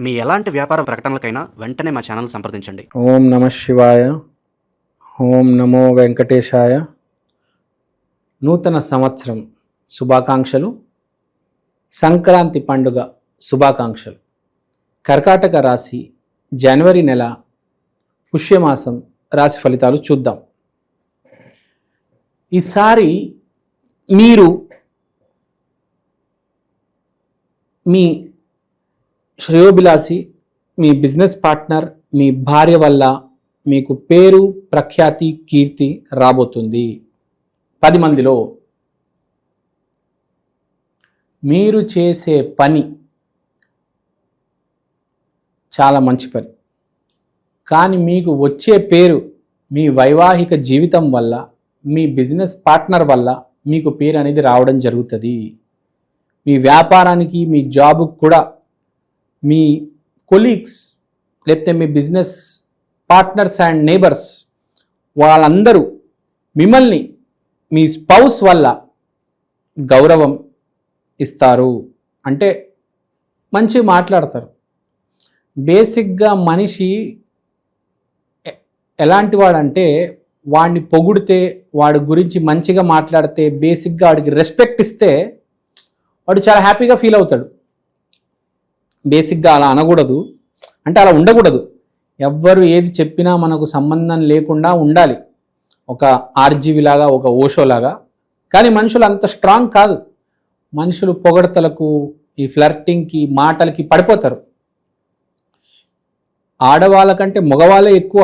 మీ ఎలాంటి వ్యాపార ప్రకటనలకైనా వెంటనే మా ఛానల్ సంప్రదించండి. ఓం నమ శివాయ. ఓం నమో వెంకటేశాయ. నూతన సంవత్సరం శుభాకాంక్షలు. సంక్రాంతి పండుగ శుభాకాంక్షలు. కర్కాటక రాశి జనవరి నెల పుష్యమాసం రాశి ఫలితాలు చూద్దాం. ఈసారి మీరు మీ శ్రేయోభిలాషి, మీ బిజినెస్ పార్ట్నర్, మీ భార్య వల్ల మీకు పేరు, ప్రఖ్యాతి, కీర్తి రాబోతుంది. 10 మందిలో మీరు చేసే పని చాలా మంచి పని, కానీ మీకు వచ్చే పేరు మీ వైవాహిక జీవితం వల్ల, మీ బిజినెస్ పార్ట్నర్ వల్ల మీకు పేరు అనేది రావడం జరుగుతుంది. మీ వ్యాపారానికి, మీ జాబుకు కూడా మీ కొలీగ్స్ లేకపోతే మీ బిజినెస్ పార్ట్నర్స్ అండ్ నేబర్స్ వాళ్ళందరూ మిమ్మల్ని మీ స్పౌస్ వల్ల గౌరవం ఇస్తారు. అంటే మంచి మాట్లాడతారు. బేసిక్గా మనిషి ఎలాంటి వాడంటే వాడిని పొగిడితే, వాడి గురించి మంచిగా మాట్లాడితే, బేసిక్గా వాడికి రెస్పెక్ట్ ఇస్తే వాడు చాలా హ్యాపీగా ఫీల్ అవుతాడు. బేసిక్గా అలా అనకూడదు, అంటే అలా ఉండకూడదు. ఎవ్వరు ఏది చెప్పినా మనకు సంబంధం లేకుండా ఉండాలి, ఒక ఆర్జీవిలాగా, ఒక ఓషోలాగా. కానీ మనుషులు అంత స్ట్రాంగ్ కాదు. మనుషులు పొగడతలకు, ఈ ఫ్లర్టింగ్కి, మాటలకి పడిపోతారు. ఆడవాళ్ళకంటే మగవాళ్ళే ఎక్కువ.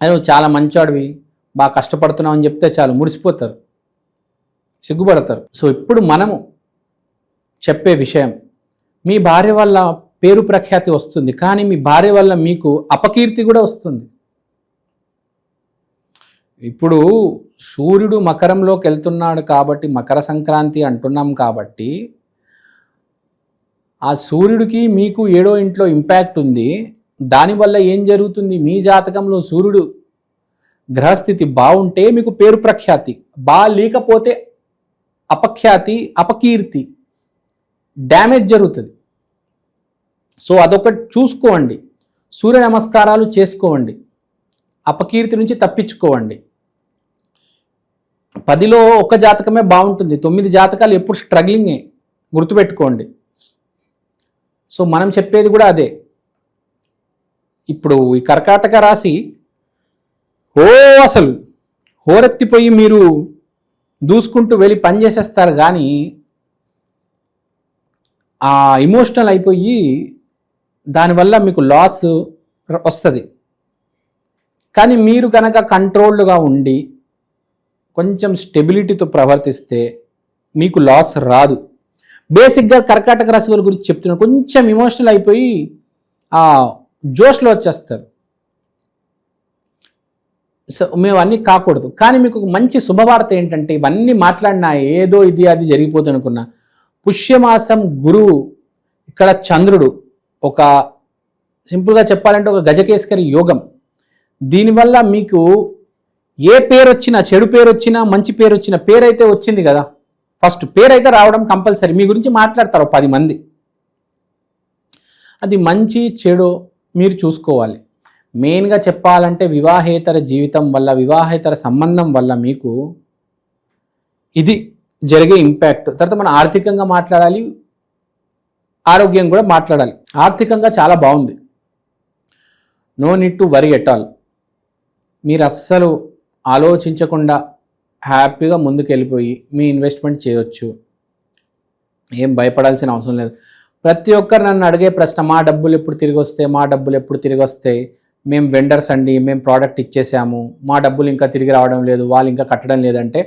అదే చాలా మంచాడివి, బాగా కష్టపడుతున్నావు అని చెప్తే చాలు మురిసిపోతారు, సిగ్గుపడతారు. సో ఇప్పుడు మనము చెప్పే విషయం, మీ భార్య వల్ల పేరు ప్రఖ్యాతి వస్తుంది, కానీ మీ భార్య వల్ల మీకు అపకీర్తి కూడా వస్తుంది. ఇప్పుడు సూర్యుడు మకరంలోకి వెళ్తున్నాడు కాబట్టి మకర సంక్రాంతి అంటున్నాం కాబట్టి ఆ సూర్యుడికి మీకు 7వ ఇంట్లో ఇంపాక్ట్ ఉంది. దానివల్ల ఏం జరుగుతుంది, మీ జాతకంలో సూర్యుడు గ్రహస్థితి బాగుంటే మీకు పేరు ప్రఖ్యాతి, లేకపోతే అపఖ్యాతి, అపకీర్తి, డ్యామేజ్ జరుగుతుంది. సో అదొకటి చూసుకోండి. సూర్య నమస్కారాలు చేసుకోండి, అపకీర్తి నుంచి తప్పించుకోండి. 10లో ఒక జాతకమే బాగుంటుంది, 9 జాతకాలు ఎప్పుడు స్ట్రగ్లింగే, గుర్తుపెట్టుకోండి. సో మనం చెప్పేది కూడా అదే. ఇప్పుడు ఈ కర్కాటక రాశి అసలు హోరెత్తిపోయి మీరు దూసుకుంటూ వెళ్ళి పని చేసేస్తారు, కానీ ఆ ఇమోషనల్ అయిపోయి దానివల్ల మీకు లాస్ వస్తుంది. కానీ మీరు కనుక కంట్రోల్డ్గా ఉండి కొంచెం స్టెబిలిటీతో ప్రవర్తిస్తే మీకు లాస్ రాదు. బేసిక్గా కర్కాటక రాశి వారి గురించి చెప్తున్నాను. కొంచెం ఇమోషనల్ అయిపోయి ఆ జోష్లో వచ్చేస్తారు. సో మేము అన్నీ కాకూడదు. కానీ మీకు మంచి శుభవార్త ఏంటంటే, ఇవన్నీ మాట్లాడినా ఏదో ఇది అది జరిగిపోతుంది అనుకున్నా, పుష్యమాసం గురువు, ఇక్కడ చంద్రుడు, ఒక సింపుల్గా చెప్పాలంటే ఒక గజకేసరి యోగం. దీనివల్ల మీకు ఏ పేరు వచ్చినా, చెడు పేరు వచ్చినా, మంచి పేరు వచ్చినా, పేరైతే వచ్చింది కదా, ఫస్ట్ పేరైతే రావడం కంపల్సరీ. మీ గురించి మాట్లాడతారు 10 మంది. అది మంచి చెడు మీరు చూసుకోవాలి. మెయిన్గా చెప్పాలంటే వివాహేతర జీవితం వల్ల, వివాహేతర సంబంధం వల్ల మీకు ఇది జరిగే ఇంపాక్ట్. తర్వాత మనం ఆర్థికంగా మాట్లాడాలి, ఆరోగ్యం కూడా మాట్లాడాలి. ఆర్థికంగా చాలా బాగుంది, no need to worry at all. మీరు అస్సలు ఆలోచించకుండా హ్యాపీగా ముందుకు వెళ్ళిపోయి మీ ఇన్వెస్ట్మెంట్ చేయొచ్చు, ఏం భయపడాల్సిన అవసరం లేదు. ప్రతి ఒక్కరు నన్ను అడిగే ప్రశ్న, మా డబ్బులు ఎప్పుడు తిరిగి వస్తాయి, మా డబ్బులు ఎప్పుడు తిరిగి వస్తాయి, మేము వెండర్స్ అండి, మేము ప్రోడక్ట్ ఇచ్చేసాము, మా డబ్బులు ఇంకా తిరిగి రావడం లేదు, వాళ్ళు ఇంకా కట్టడం లేదంటే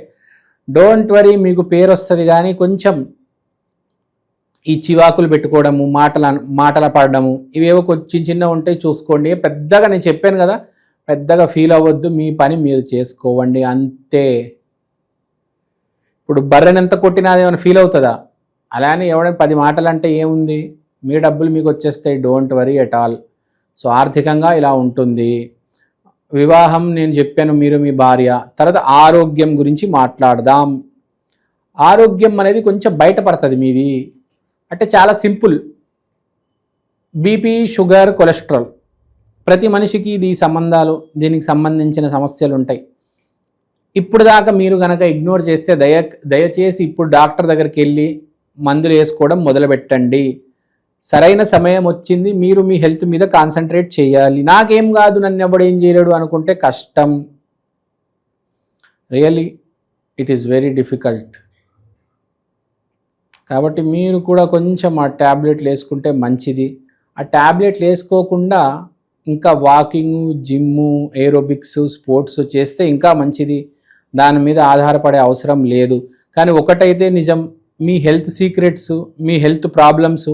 డోంట్ వరీ, మీకు పేరు వస్తుంది. కానీ కొంచెం ఈ చివాకులు పెట్టుకోవడము, మాటల పడడము, ఇవేవో కొంచెం చిన్న ఉంటాయి, చూసుకోండి. పెద్దగా నేను చెప్పాను కదా, పెద్దగా ఫీల్ అవ్వద్దు, మీ పని మీరు చేసుకోవండి అంతే. ఇప్పుడు బర్రెని ఎంత కొట్టినా ఏమైనా ఫీల్ అవుతుందా? అలానే ఎవడైనా 10 మాటలు అంటే ఏముంది, మీ డబ్బులు మీకు వచ్చేస్తాయి, don't worry at all. So ఆర్థికంగా ఇలా ఉంటుంది. వివాహం నేను చెప్పాను, మీరు మీ భార్య. తర్వాత ఆరోగ్యం గురించి మాట్లాడదాం. ఆరోగ్యం అనేది కొంచెం బయటపడుతుంది మీది, అంటే చాలా సింపుల్. బీపీ, షుగర్, కొలెస్ట్రాల్, ప్రతి మనిషికి దీనికి సంబంధించిన సమస్యలు ఉంటాయి. ఇప్పుడు దాకా మీరు కనుక ఇగ్నోర్ చేస్తే దయచేసి ఇప్పుడు డాక్టర్ దగ్గరికి వెళ్ళి మందులు వేసుకోవడం మొదలుపెట్టండి. సరైన సమయం వచ్చింది, మీరు మీ హెల్త్ మీద కాన్సన్ట్రేట్ చేయాలి. నాకేం కాదు, నన్ను ఎవడు ఏం చేయలేడు అనుకుంటే కష్టం. Really it is very difficult. కాబట్టి మీరు కూడా కొంచెం ఆ ట్యాబ్లెట్లు వేసుకుంటే మంచిది. ఆ ట్యాబ్లెట్లు వేసుకోకుండా ఇంకా వాకింగ్, జిమ్ము, ఏరోబిక్స్, స్పోర్ట్స్ చేస్తే ఇంకా మంచిది. దాని మీద ఆధారపడే అవసరం లేదు. కానీ ఒకటైతే నిజం, మీ హెల్త్ సీక్రెట్స్, మీ హెల్త్ ప్రాబ్లమ్స్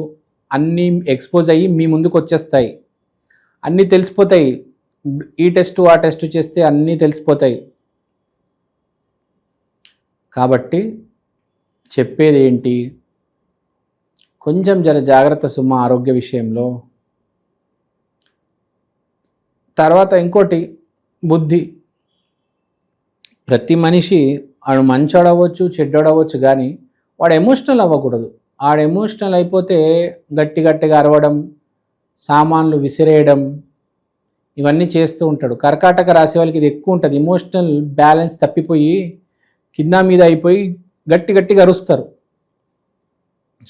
అన్నీ ఎక్స్పోజ్ అయ్యి మీ ముందుకు వచ్చేస్తాయి. అన్నీ తెలిసిపోతాయి. ఈ టెస్ట్ ఆ టెస్ట్ చేస్తే అన్నీ తెలిసిపోతాయి. కాబట్టి చెప్పేది ఏంటి, కొంచెం జాగ్రత్త సుమ ఆరోగ్య విషయంలో. తర్వాత ఇంకోటి, బుద్ధి. ప్రతి మనిషి వాడు మంచోడవచ్చు, చెడ్డోడవచ్చు, కానీ వాడు ఎమోషనల్ అవ్వకూడదు. వాడు ఎమోషనల్ అయిపోతే గట్టిగా అరవడం, సామాన్లు విసిరేయడం, ఇవన్నీ చేస్తూ ఉంటాడు. కర్కాటక రాశి వాళ్ళకి ఇది ఎక్కువ ఉంటుంది. ఎమోషనల్ బ్యాలెన్స్ తప్పిపోయి కింద మీద అయిపోయి గట్టిగా అరుస్తారు.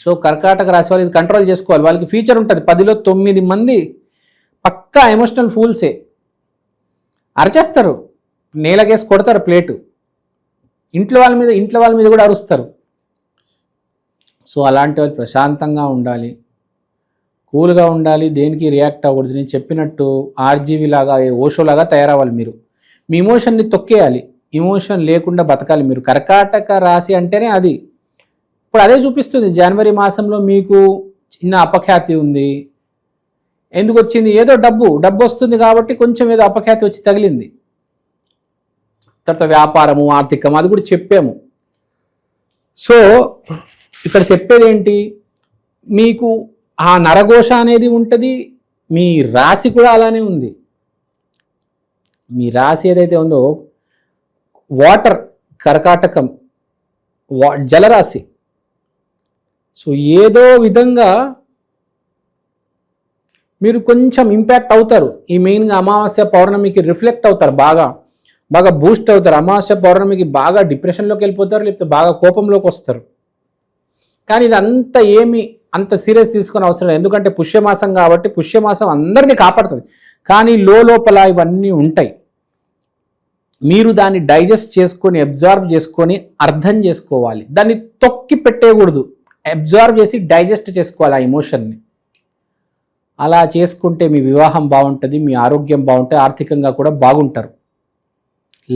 సో కర్కాటక రాశి వాళ్ళు ఇది కంట్రోల్ చేసుకోవాలి. వాళ్ళకి ఫీచర్ ఉంటుంది, 10లో 9 మంది పక్కా ఎమోషనల్ ఫూల్సే. అరచేస్తారు, నేలకేసి కొడతారు ప్లేటు, ఇంట్లో వాళ్ళ మీద కూడా అరుస్తారు. సో అలాంటి వాళ్ళు ప్రశాంతంగా ఉండాలి, కూల్గా ఉండాలి, దేనికి రియాక్ట్ అవ్వకూడదు. నేను చెప్పినట్టు ఆర్జీవి లాగా, ఓషోలాగా తయారవ్వాలి. మీరు మీ ఇమోషన్ని తొక్కేయాలి, ఇమోషన్ లేకుండా బతకాలి మీరు. కర్కాటక రాశి అంటేనే అది. ఇప్పుడు అదే చూపిస్తుంది. జనవరి మాసంలో మీకు చిన్న అపఖ్యాతి ఉంది. ఎందుకు వచ్చింది? ఏదో డబ్బు వస్తుంది కాబట్టి కొంచెం ఏదో అపఖ్యాతి వచ్చి తగిలింది. తర్వాత వ్యాపారము, ఆర్థికం, అది కూడా చెప్పాము. సో ఇక్కడ చెప్పేది ఏంటి, మీకు ఆ నరఘోష అనేది ఉంటుంది. మీ రాశి కూడా అలానే ఉంది. మీ రాశి ఏదైతే ఉందో వాటర్, కర్కాటకం, జలరాశి. సో ఏదో విధంగా మీరు కొంచెం ఇంపాక్ట్ అవుతారు. ఈ మెయిన్గా అమావాస్య పౌర్ణమికి రిఫ్లెక్ట్ అవుతారు, బాగా బూస్ట్ అవుతారు. అమావాస్య పౌర్ణమికి బాగా డిప్రెషన్లోకి వెళ్ళిపోతారు, లేకపోతే బాగా కోపంలోకి వస్తారు. కానీ ఇది అంత సీరియస్ తీసుకునే అవసరం లేదు. ఎందుకంటే పుష్యమాసం కాబట్టి, పుష్యమాసం అందరినీ కాపాడుతుంది. కానీ లోపల ఇవన్నీ ఉంటాయి. మీరు దాన్ని డైజెస్ట్ చేసుకొని, అబ్జార్బ్ చేసుకొని, అర్థం చేసుకోవాలి. దాన్ని తొక్కి పెట్టేయకూడదు. అబ్జార్బ్ చేసి డైజెస్ట్ చేసుకోవాలి ఆ ఎమోషన్ని. అలా చేసుకుంటే మీ వివాహం బాగుంటుంది, మీ ఆరోగ్యం బాగుంటుంది, ఆర్థికంగా కూడా బాగుంటారు,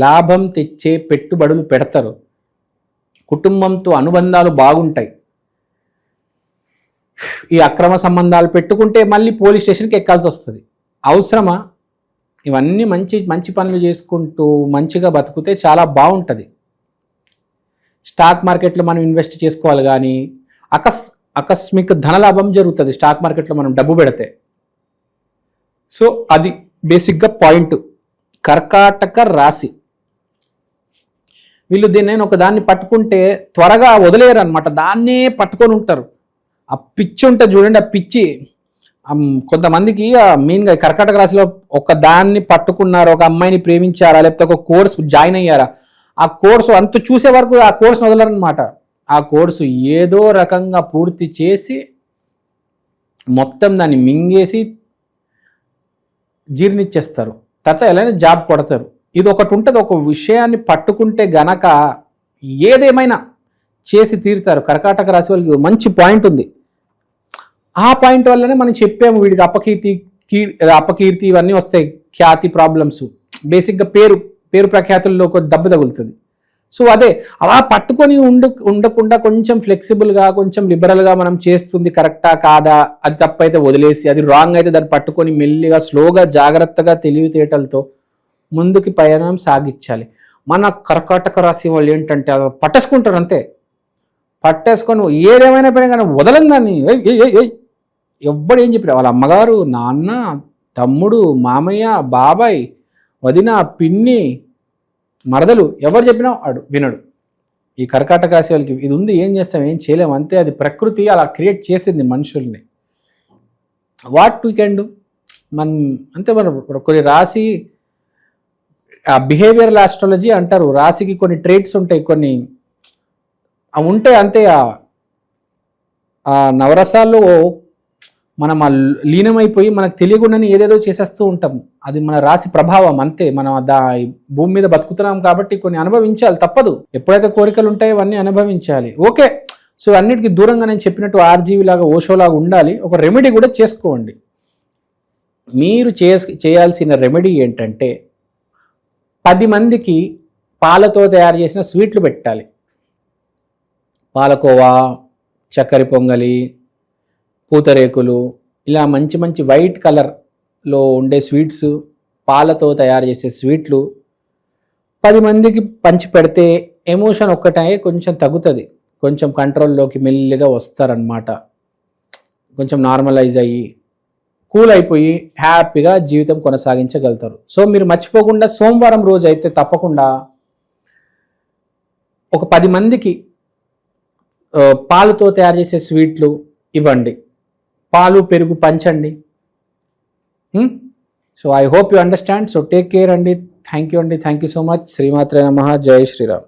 లాభం తెచ్చే పెట్టుబడులు పెడతారు, కుటుంబంతో అనుబంధాలు బాగుంటాయి. ఈ అక్రమ సంబంధాలు పెట్టుకుంటే మళ్ళీ పోలీస్ స్టేషన్కి ఎక్కాల్సి వస్తుంది. అవసరమా? ఇవన్నీ మంచి పనులు చేసుకుంటూ మంచిగా బతుకుతే చాలా బాగుంటుంది. స్టాక్ మార్కెట్లో మనం ఇన్వెస్ట్ చేసుకోవాలి, కానీ ఆకస్మిక ధనలాభం జరుగుతుంది స్టాక్ మార్కెట్లో మనం డబ్బు పెడితే. సో అది బేసిక్గా పాయింట్. కర్కాటక రాశి వీళ్ళు దీన్ని ఒకదాన్ని పట్టుకుంటే త్వరగా వదిలేరు అనమాట. దాన్నే పట్టుకొని ఉంటారు. ఆ పిచ్చి ఉంటుంది చూడండి, ఆ పిచ్చి కొంతమందికి మెయిన్గా కర్కాటక రాశిలో ఒక దాన్ని పట్టుకున్నారు, ఒక అమ్మాయిని ప్రేమించారా, లేకపోతే ఒక కోర్స్ జాయిన్ అయ్యారా, ఆ కోర్సు అంత చూసే వరకు ఆ కోర్సును వదలరనమాట. ఆ కోర్సు ఏదో రకంగా పూర్తి చేసి మొత్తం దాన్ని మింగేసి జీర్ణిచ్చేస్తారు. తర్వాత ఎలానే జాబ్ కొడతారు. ఇది ఒకటి ఉంటుంది. ఒక విషయాన్ని పట్టుకుంటే గనక ఏదేమైనా చేసి తీరుతారు. కర్కాటక రాశి వాళ్ళకి మంచి పాయింట్ ఉంది. ఆ పాయింట్ వల్లనే మనం చెప్పాము వీడికి అపకీర్తి ఇవన్నీ వస్తాయి, ఖ్యాతి ప్రాబ్లమ్స్, బేసిక్గా పేరు ప్రఖ్యాతుల్లో ఒక దెబ్బ తగులుతుంది. సో అదే అలా పట్టుకొని ఉండకుండా కొంచెం ఫ్లెక్సిబుల్గా, కొంచెం లిబరల్గా మనం చేస్తుంది కరెక్టా కాదా, అది తప్పైతే వదిలేసి, అది రాంగ్ అయితే దాన్ని పట్టుకొని మెల్లిగా స్లోగా జాగ్రత్తగా తెలివితేటలతో ముందుకి ప్రయాణం సాగించాలి. మన కర్కాటక రాశి వాళ్ళు ఏంటంటే అది పట్టేసుకుంటారు అంతే. పట్టేసుకొని ఏదేమైనా పైన కానీ వదలని దాన్ని. ఎవ్వడు ఏం చెప్పారు, వాళ్ళ అమ్మగారు, నాన్న, తమ్ముడు, మామయ్య, బాబాయ్, వదిన, పిన్ని, మరదలు, ఎవరు చెప్పినా వాడు వినడు. ఈ కర్కాటక రాశి వాళ్ళకి ఇది ఉంది. ఏం చేస్తాం, ఏం చేయలేము అంతే. అది ప్రకృతి అలా క్రియేట్ చేసింది మనుషుల్ని. వాట్ వీ కెన్ డూ, మనం అంతే. మనం ఇప్పుడు కొన్ని రాసి బిహేవియరల్ ఆస్ట్రాలజీ అంటారు, రాశికి కొన్ని ట్రేట్స్ ఉంటాయి, కొన్ని అవి ఉంటాయి అంతే. ఆ నవరసాల్లో మనం ఆ లీనమైపోయి మనకు తెలియకుండానే ఏదేదో చేసేస్తూ ఉంటాం. అది మన రాశి ప్రభావం అంతే. మనం భూమి మీద బతుకుతున్నాం కాబట్టి కొన్ని అనుభవించాలి, తప్పదు. ఎప్పుడైతే కోరికలు ఉంటాయో అవన్నీ అనుభవించాలి. ఓకే, సో అన్నిటికీ దూరంగా నేను చెప్పినట్టు ఆర్జీవి లాగా ఓషోలాగా ఉండాలి. ఒక రెమెడీ కూడా చేసుకోండి. మీరు చేయాల్సిన రెమెడీ ఏంటంటే 10 మందికి పాలతో తయారు చేసిన స్వీట్లు పెట్టాలి. పాలకోవా, చక్కెర పొంగలి, పూతరేకులు, ఇలా మంచి మంచి వైట్ కలర్లో ఉండే స్వీట్స్, పాలతో తయారు చేసే స్వీట్లు 10 మందికి పంచి పెడితే ఎమోషన్ ఒక్కటే కొంచెం తగ్గుతుంది, కొంచెం కంట్రోల్లోకి మెల్లిగా వస్తారనమాట. కొంచెం నార్మలైజ్ అయ్యి కూల్ అయిపోయి హ్యాపీగా జీవితం కొనసాగించగలుగుతారు. సో మీరు మర్చిపోకుండా సోమవారం రోజు అయితే తప్పకుండా ఒక 10 మందికి పాలుతో తయారు చేసే స్వీట్లు ఇవ్వండి, పాలు పెరుగు పంచండి. So I hope you understand. So take care అండి. థ్యాంక్ యూ అండి. Thank you so much. శ్రీమాత్రే నమః. జై శ్రీరామ్.